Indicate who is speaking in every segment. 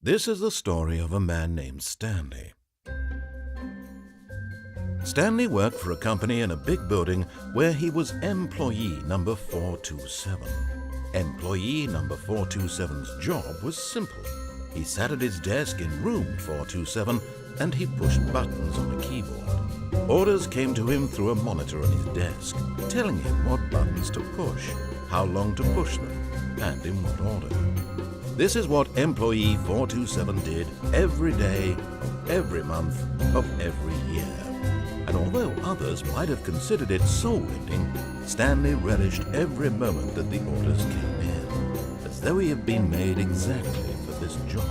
Speaker 1: This is the story of a man named Stanley. Stanley worked for a company in a big building where he was employee number 427. Employee number 427's job was simple. He sat at his desk in room 427 and he pushed buttons on a keyboard. Orders came to him through a monitor on his desk, telling him what buttons to push, how long to push them, and in what order. This is what employee 427 did every day of every month of every year. And although others might have considered it soul-ending, Stanley relished every moment that the orders came in, as though he had been made exactly for this job.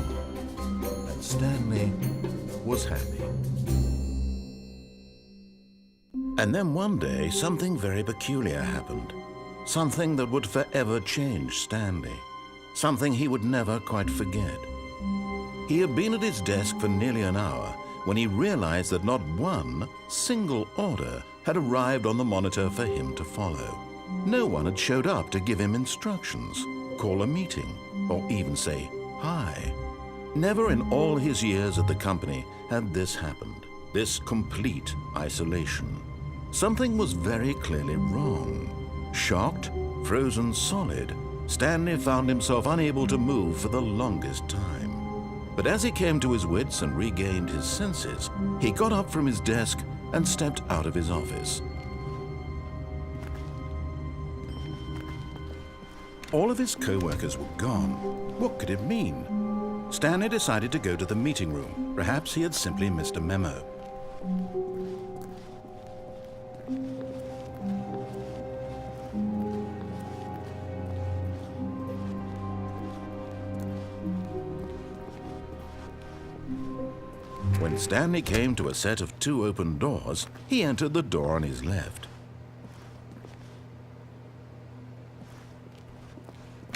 Speaker 1: And Stanley was happy. And then one day, something very peculiar happened. Something that would forever change Stanley. Something he would never quite forget. He had been at his desk for nearly an hour when he realized that not one single order had arrived on the monitor for him to follow. No one had showed up to give him instructions, call a meeting, or even say hi. Never in all his years at the company had this happened, this complete isolation. Something was very clearly wrong. Shocked, frozen solid, Stanley found himself unable to move for the longest time. But as he came to his wits and regained his senses, he got up from his desk and stepped out of his office. All of his co-workers were gone. What could it mean? Stanley decided to go to the meeting room. Perhaps he had simply missed a memo. When Stanley came to a set of 2 open doors, he entered the door on his left.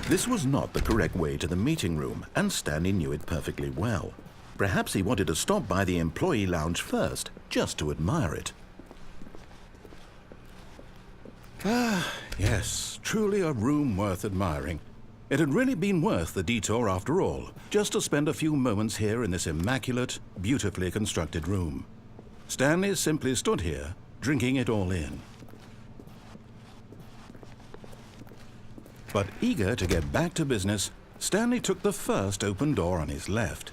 Speaker 1: This was not the correct way to the meeting room, and Stanley knew it perfectly well. Perhaps he wanted to stop by the employee lounge first, just to admire it. Ah, yes, truly a room worth admiring. It had really been worth the detour after all, just to spend a few moments here in this immaculate, beautifully constructed room. Stanley simply stood here, drinking it all in. But eager to get back to business, Stanley took the first open door on his left.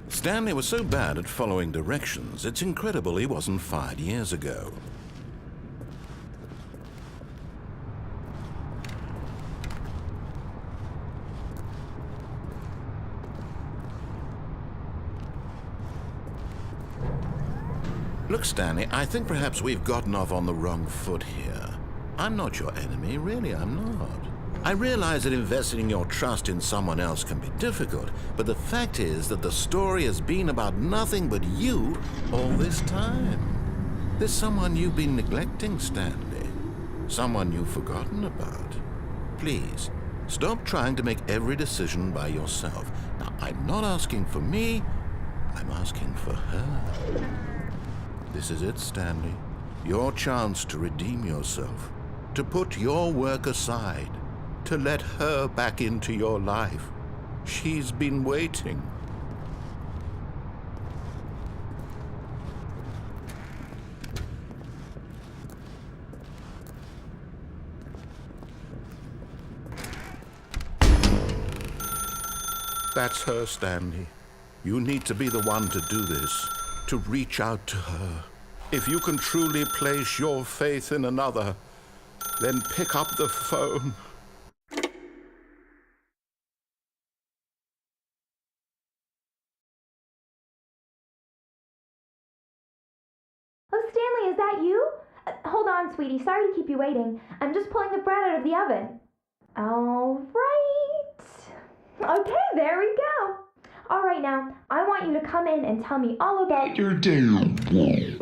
Speaker 1: Stanley was so bad at following directions, it's incredible he wasn't fired years ago. Look, Stanley, I think perhaps we've gotten off on the wrong foot here. I'm not your enemy, really, I'm not. I realize that investing your trust in someone else can be difficult, but the fact is that the story has been about nothing but you all this time. There's someone you've been neglecting, Stanley. Someone you've forgotten about. Please, stop trying to make every decision by yourself. Now, I'm not asking for me, I'm asking for her. This is it, Stanley. Your chance to redeem yourself, to put your work aside, to let her back into your life. She's been waiting. That's her, Stanley. You need to be the one to do this, to reach out to her. If you can truly place your faith in another, then pick up the phone.
Speaker 2: Oh, Stanley, is that you? Hold on, sweetie. Sorry to keep you waiting. I'm just pulling the bread out of the oven. All right. Okay, there we go. All right, now, I want you to come in and tell me all about your day.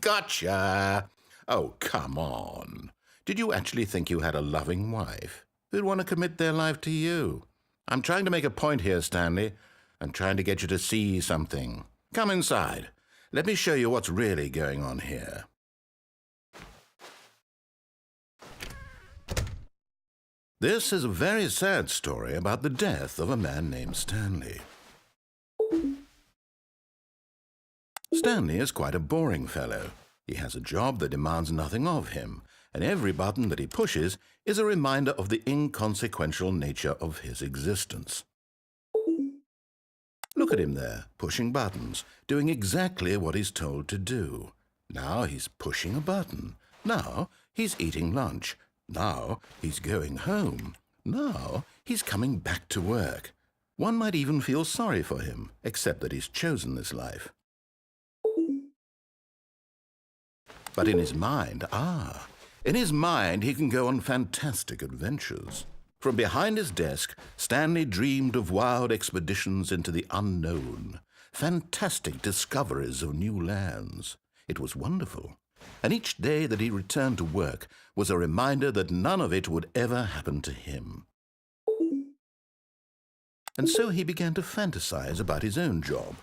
Speaker 1: Gotcha. Oh, come on. Did you actually think you had a loving wife who'd want to commit their life to you? I'm trying to make a point here, Stanley. I'm trying to get you to see something. Come inside. let me show you what's really going on here. This is a very sad story about the death of a man named Stanley. Stanley is quite a boring fellow. He has a job that demands nothing of him, and every button that he pushes is a reminder of the inconsequential nature of his existence. Look at him there, pushing buttons, doing exactly what he's told to do. Now he's pushing a button. Now he's eating lunch. Now he's going home. Now he's coming back to work. One might even feel sorry for him, except that he's chosen this life. But in his mind, he can go on fantastic adventures. From behind his desk, Stanley dreamed of wild expeditions into the unknown, fantastic discoveries of new lands. It was wonderful. And each day that he returned to work was a reminder that none of it would ever happen to him. And so he began to fantasize about his own job.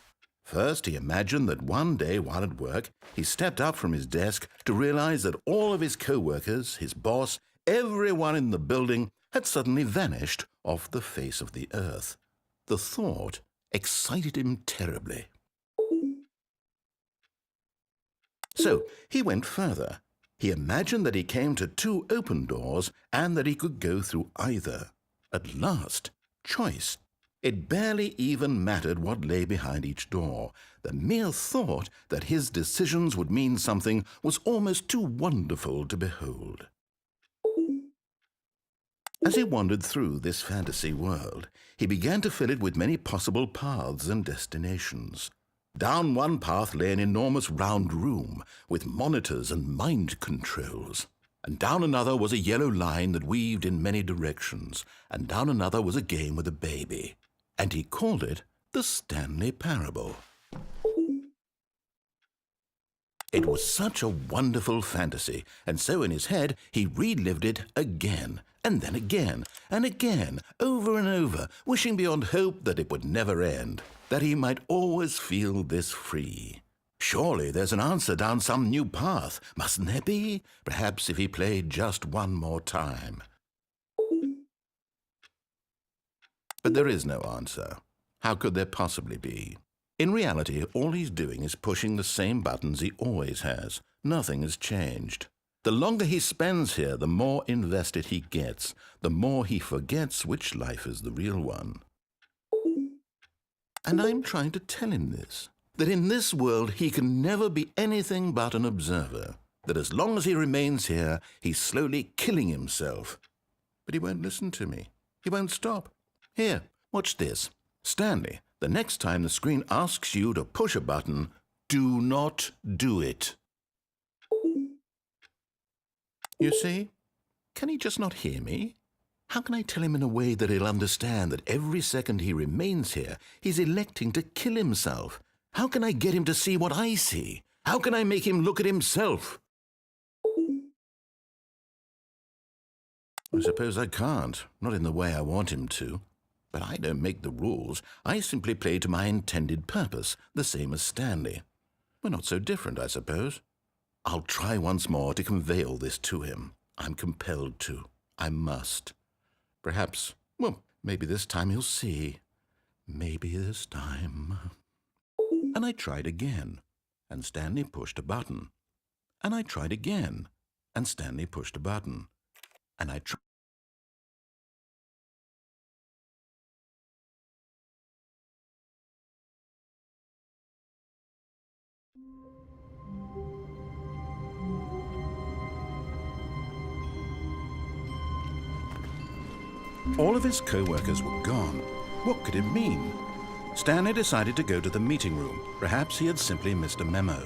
Speaker 1: First, he imagined that one day while at work, he stepped up from his desk to realize that all of his co-workers, his boss, everyone in the building had suddenly vanished off the face of the earth. The thought excited him terribly. So he went further. He imagined that he came to 2 open doors and that he could go through either. At last, choice. It barely even mattered what lay behind each door. The mere thought that his decisions would mean something was almost too wonderful to behold. As he wandered through this fantasy world, he began to fill it with many possible paths and destinations. Down one path lay an enormous round room with monitors and mind controls. And down another was a yellow line that weaved in many directions. And down another was a game with a baby. And he called it the Stanley Parable. It was such a wonderful fantasy, and so in his head he relived it again, and then again, and again, over and over, wishing beyond hope that it would never end, that he might always feel this free. Surely there's an answer down some new path, mustn't there be? Perhaps if he played just one more time. But there is no answer. How could there possibly be? In reality, all he's doing is pushing the same buttons he always has. Nothing has changed. The longer he spends here, the more invested he gets, the more he forgets which life is the real one. And I'm trying to tell him this, that in this world he can never be anything but an observer, that as long as he remains here, he's slowly killing himself. But he won't listen to me. He won't stop. Here, watch this. Stanley, the next time the screen asks you to push a button, do not do it. You see? Can he just not hear me? How can I tell him in a way that he'll understand that every second he remains here, he's electing to kill himself? How can I get him to see what I see? How can I make him look at himself? I suppose I can't, not in the way I want him to. But I don't make the rules. I simply play to my intended purpose, the same as Stanley. We're not so different, I suppose. I'll try once more to convey all this to him. I'm compelled to. I must. Perhaps, well, maybe this time he'll see. Maybe this time. And I tried again, and Stanley pushed a button. And I tried again, and Stanley pushed a button. And I tried. All of his co-workers were gone. What could it mean? Stanley decided to go to the meeting room. Perhaps he had simply missed a memo.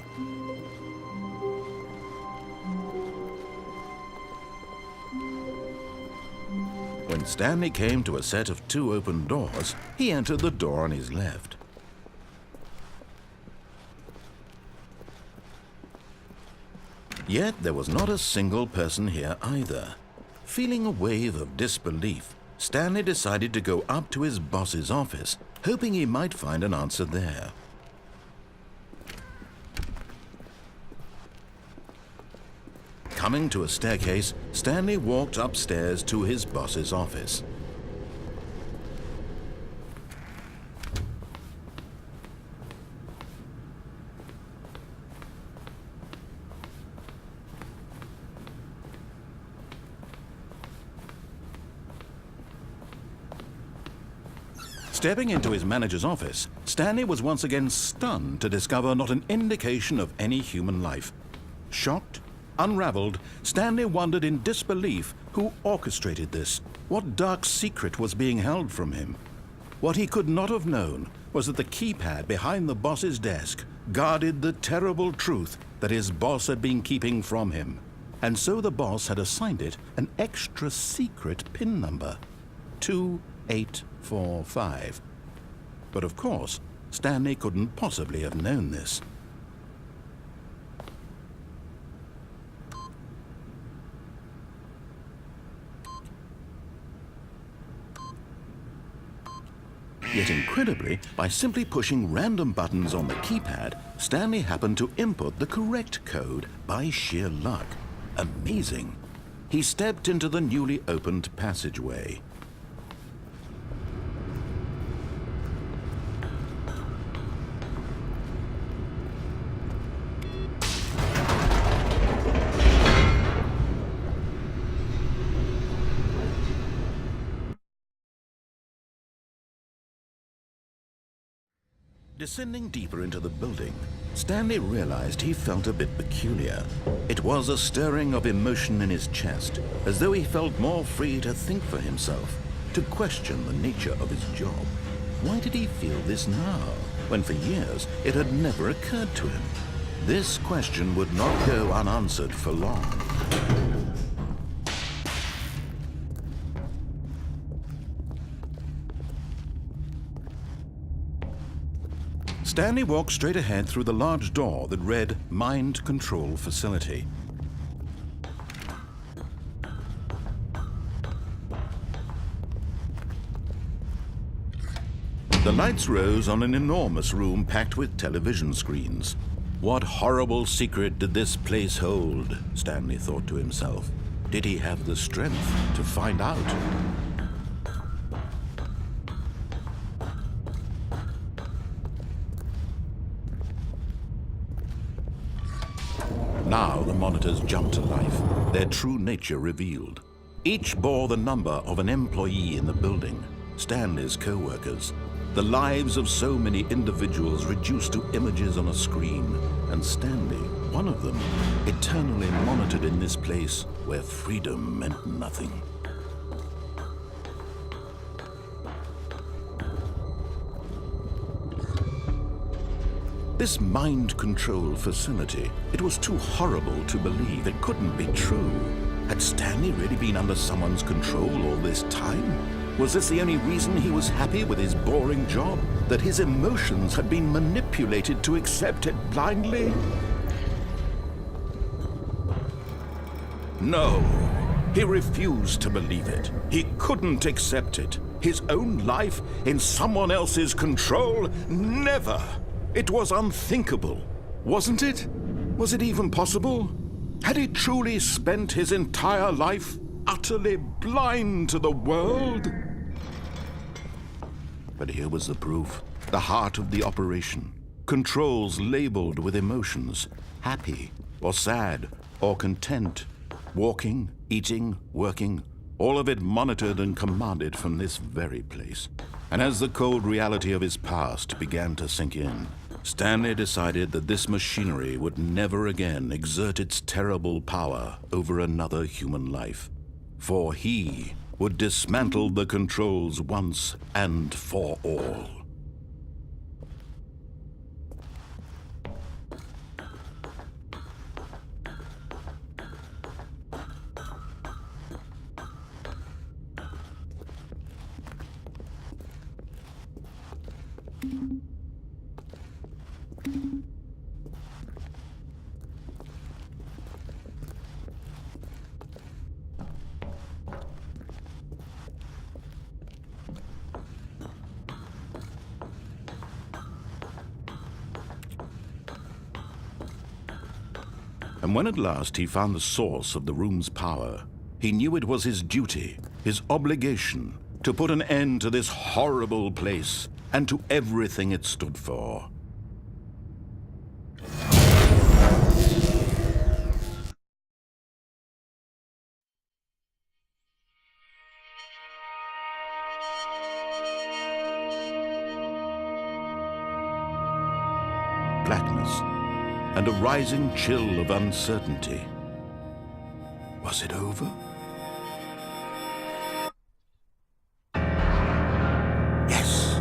Speaker 1: When Stanley came to a set of 2 open doors, he entered the door on his left. Yet there was not a single person here either. Feeling a wave of disbelief, Stanley decided to go up to his boss's office, hoping he might find an answer there. Coming to a staircase, Stanley walked upstairs to his boss's office. Stepping into his manager's office, Stanley was once again stunned to discover not an indication of any human life. Shocked, unraveled, Stanley wondered in disbelief who orchestrated this. What dark secret was being held from him? What he could not have known was that the keypad behind the boss's desk guarded the terrible truth that his boss had been keeping from him. And so the boss had assigned it an extra secret PIN number, 2845. But of course, Stanley couldn't possibly have known this. Yet incredibly, by simply pushing random buttons on the keypad, Stanley happened to input the correct code by sheer luck. Amazing. He stepped into the newly opened passageway. Descending deeper into the building, Stanley realized he felt a bit peculiar. It was a stirring of emotion in his chest, as though he felt more free to think for himself, to question the nature of his job. Why did he feel this now, when for years it had never occurred to him? This question would not go unanswered for long. Stanley walked straight ahead through the large door that read Mind Control Facility. The lights rose on an enormous room packed with television screens. What horrible secret did this place hold? Stanley thought to himself. Did he have the strength to find out? Now the monitors jumped to life, their true nature revealed. Each bore the number of an employee in the building, Stanley's co-workers. The lives of so many individuals reduced to images on a screen, and Stanley, one of them, eternally monitored in this place where freedom meant nothing. This mind control facility, it was too horrible to believe. It couldn't be true. Had Stanley really been under someone's control all this time? Was this the only reason he was happy with his boring job? That his emotions had been manipulated to accept it blindly? No, he refused to believe it. He couldn't accept it. His own life in someone else's control? Never! It was unthinkable, wasn't it? Was it even possible? Had he truly spent his entire life utterly blind to the world? But here was the proof, the heart of the operation. Controls labeled with emotions, happy or sad or content, walking, eating, working, all of it monitored and commanded from this very place. And as the cold reality of his past began to sink in, Stanley decided that this machinery would never again exert its terrible power over another human life. For he would dismantle the controls once and for all. And when at last he found the source of the room's power, he knew it was his duty, his obligation, to put an end to this horrible place and to everything it stood for. Blackness and a rising chill of uncertainty. Was it over? Yes!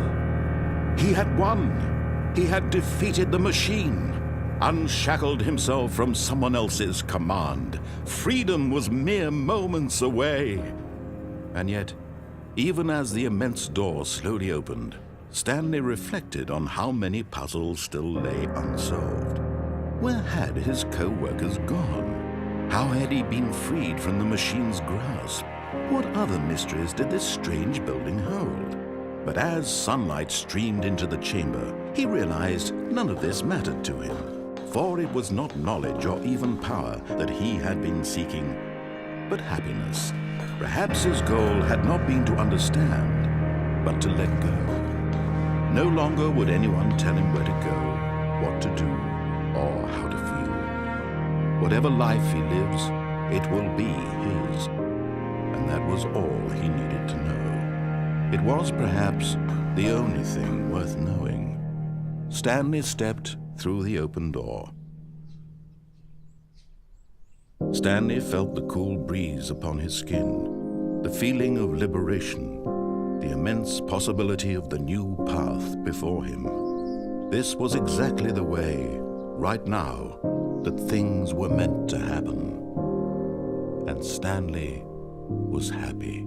Speaker 1: He had won! He had defeated the machine, unshackled himself from someone else's command. Freedom was mere moments away. And yet, even as the immense door slowly opened, Stanley reflected on how many puzzles still lay unsolved. Where had his co-workers gone? How had he been freed from the machine's grasp? What other mysteries did this strange building hold? But as sunlight streamed into the chamber, he realized none of this mattered to him, for it was not knowledge or even power that he had been seeking, but happiness. Perhaps his goal had not been to understand, but to let go. No longer would anyone tell him where to go, what to do, or how to feel. Whatever life he lives, it will be his. And that was all he needed to know. It was perhaps the only thing worth knowing. Stanley stepped through the open door. Stanley felt the cool breeze upon his skin, the feeling of liberation, the immense possibility of the new path before him. This was exactly the way, right now, that things were meant to happen. And Stanley was happy.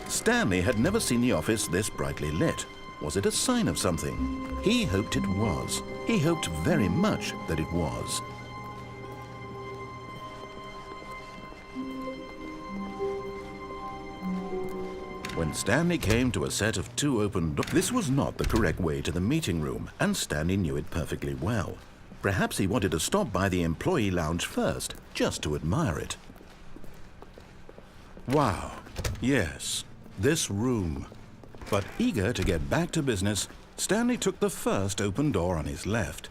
Speaker 1: Stanley had never seen the office this brightly lit. Was it a sign of something? He hoped it was. He hoped very much that it was. When Stanley came to a set of two open doors, this was not the correct way to the meeting room, and Stanley knew it perfectly well. Perhaps he wanted to stop by the employee lounge first, just to admire it. Wow, yes, this room. But eager to get back to business, Stanley took the first open door on his left.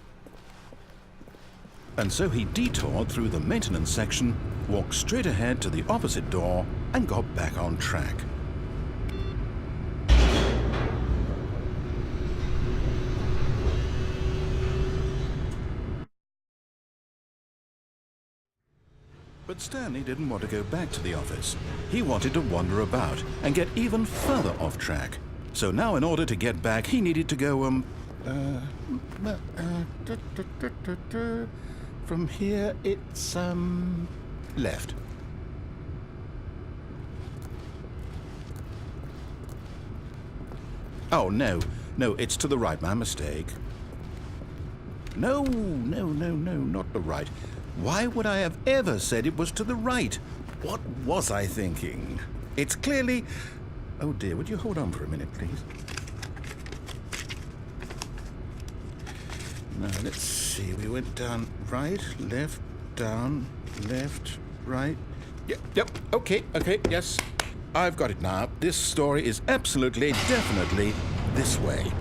Speaker 1: And so he detoured through the maintenance section, walked straight ahead to the opposite door, and got back on track. But Stanley didn't want to go back to the office. He wanted to wander about and get even further off track. So now in order to get back, he needed to go, from here it's, left. Oh, no, it's to the right, my mistake. No, not the right. Why would I have ever said it was to the right? What was I thinking? It's clearly... Oh dear, would you hold on for a minute, please? Now, let's see. We went down right, left, down, left, right. Yep, okay, yes. I've got it now. This story is absolutely, definitely this way.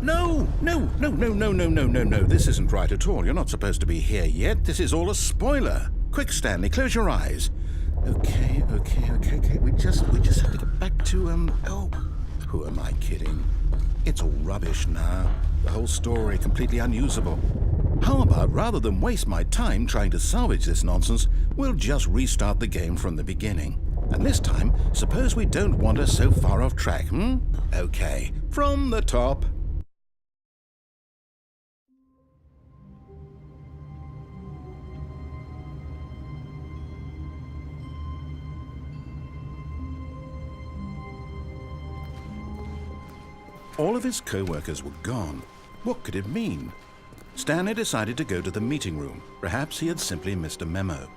Speaker 1: No. This isn't right at all. You're not supposed to be here yet. This is all a spoiler. Quick, Stanley, close your eyes. Okay. We just have to get back to, oh, who am I kidding? It's all rubbish now. The whole story completely unusable. How about, rather than waste my time trying to salvage this nonsense, we'll just restart the game from the beginning. And this time, suppose we don't wander so far off track, Okay, from the top. All of his co-workers were gone. What could it mean? Stanley decided to go to the meeting room. Perhaps he had simply missed a memo.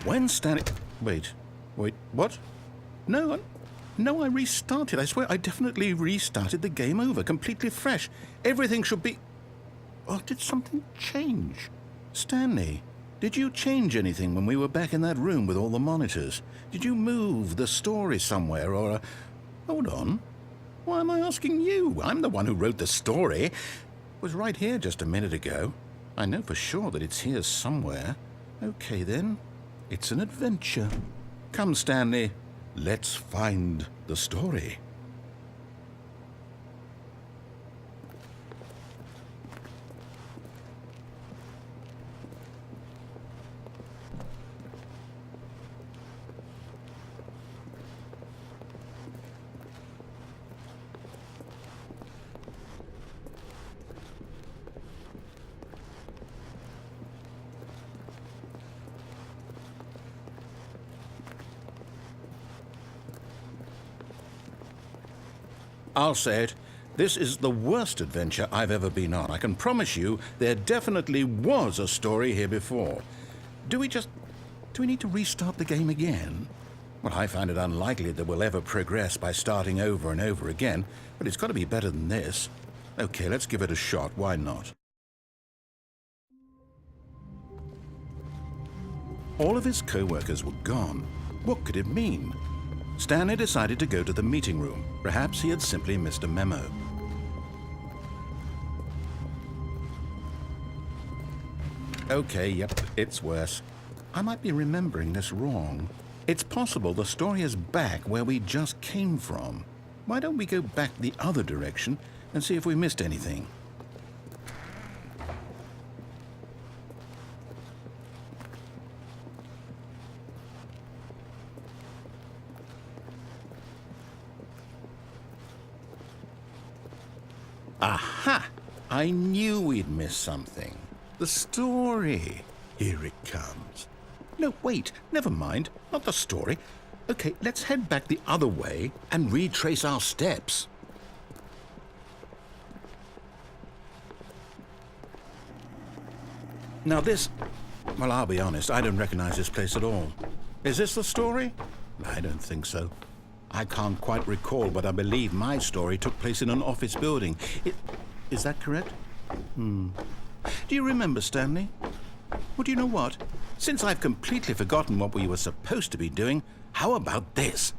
Speaker 1: When Stanley... Wait, what? No, I restarted. I swear I definitely restarted the game over, completely fresh. Everything should be... Oh, did something change? Stanley, did you change anything when we were back in that room with all the monitors? Did you move the story somewhere or... Hold on. Why am I asking you? I'm the one who wrote the story. It was right here just a minute ago. I know for sure that it's here somewhere. Okay, then. It's an adventure. Come, Stanley. Let's find the story. I'll say it. This is the worst adventure I've ever been on. I can promise you there definitely was a story here before. Do we need to restart the game again? Well, I find it unlikely that we'll ever progress by starting over and over again, but it's got to be better than this. Okay, let's give it a shot. Why not? All of his co-workers were gone. What could it mean? Stanley decided to go to the meeting room. Perhaps he had simply missed a memo. Okay, yep, it's worse. I might be remembering this wrong. It's possible the story is back where we just came from. Why don't we go back the other direction and see if we missed anything? Aha! I knew we'd miss something. The story. Here it comes. No, wait, never mind. Not the story. Okay, let's head back the other way and retrace our steps. Now this... Well, I'll be honest, I don't recognize this place at all. Is this the story? I don't think so. I can't quite recall, but I believe my story took place in an office building. Is that correct? Do you remember, Stanley? Well, do you know what? Since I've completely forgotten what we were supposed to be doing, how about this?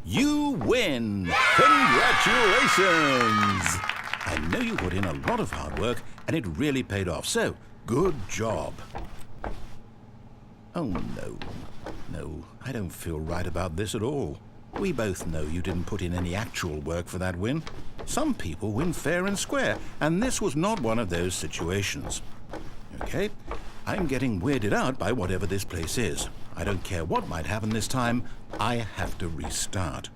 Speaker 1: You win! Congratulations! I know you put in a lot of hard work, and it really paid off, so good job. Oh, no, I don't feel right about this at all. We both know you didn't put in any actual work for that win. Some people win fair and square, and this was not one of those situations. Okay, I'm getting weirded out by whatever this place is. I don't care what might happen this time, I have to restart.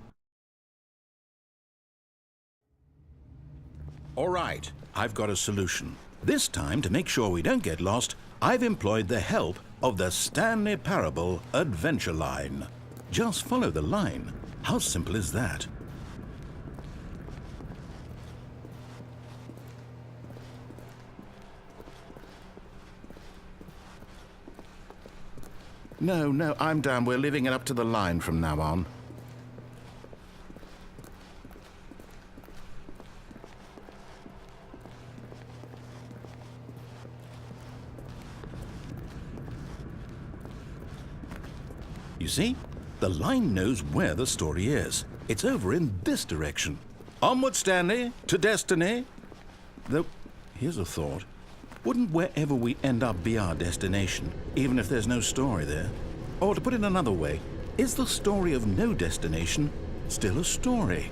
Speaker 1: All right, I've got a solution. This time, to make sure we don't get lost, I've employed the help of the Stanley Parable adventure line. Just follow the line. How simple is that? No, I'm down. We're leaving it up to the line from now on. You see? The line knows where the story is. It's over in this direction. Onward, Stanley, to destiny. Though, here's a thought. Wouldn't wherever we end up be our destination, even if there's no story there? Or to put it another way, is the story of no destination still a story?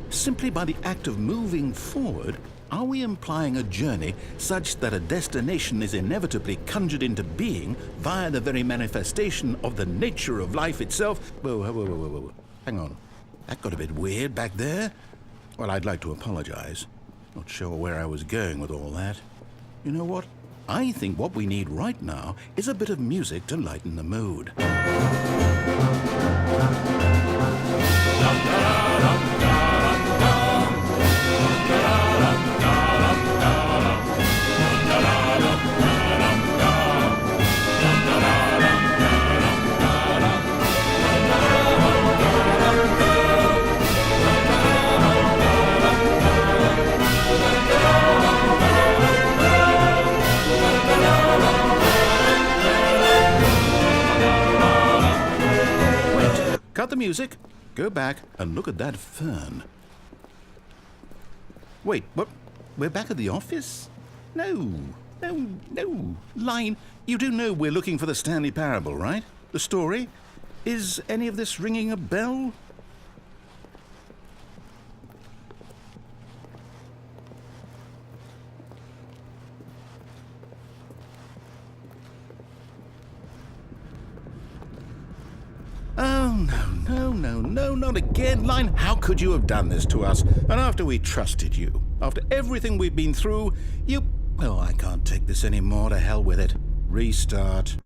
Speaker 1: Simply by the act of moving forward, are we implying a journey such that a destination is inevitably conjured into being via the very manifestation of the nature of life itself? Whoa. Hang on. That got a bit weird back there. Well, I'd like to apologize. Not sure where I was going with all that. You know what? I think what we need right now is a bit of music to lighten the mood. Cut the music, go back and look at that fern. Wait, what? We're back at the office? No. Line, you do know we're looking for the Stanley Parable, right? The story? Is any of this ringing a bell? Oh, no, not again. Line, how could you have done this to us? And after we trusted you, after everything we've been through, you... Oh, I can't take this anymore. To hell with it. Restart.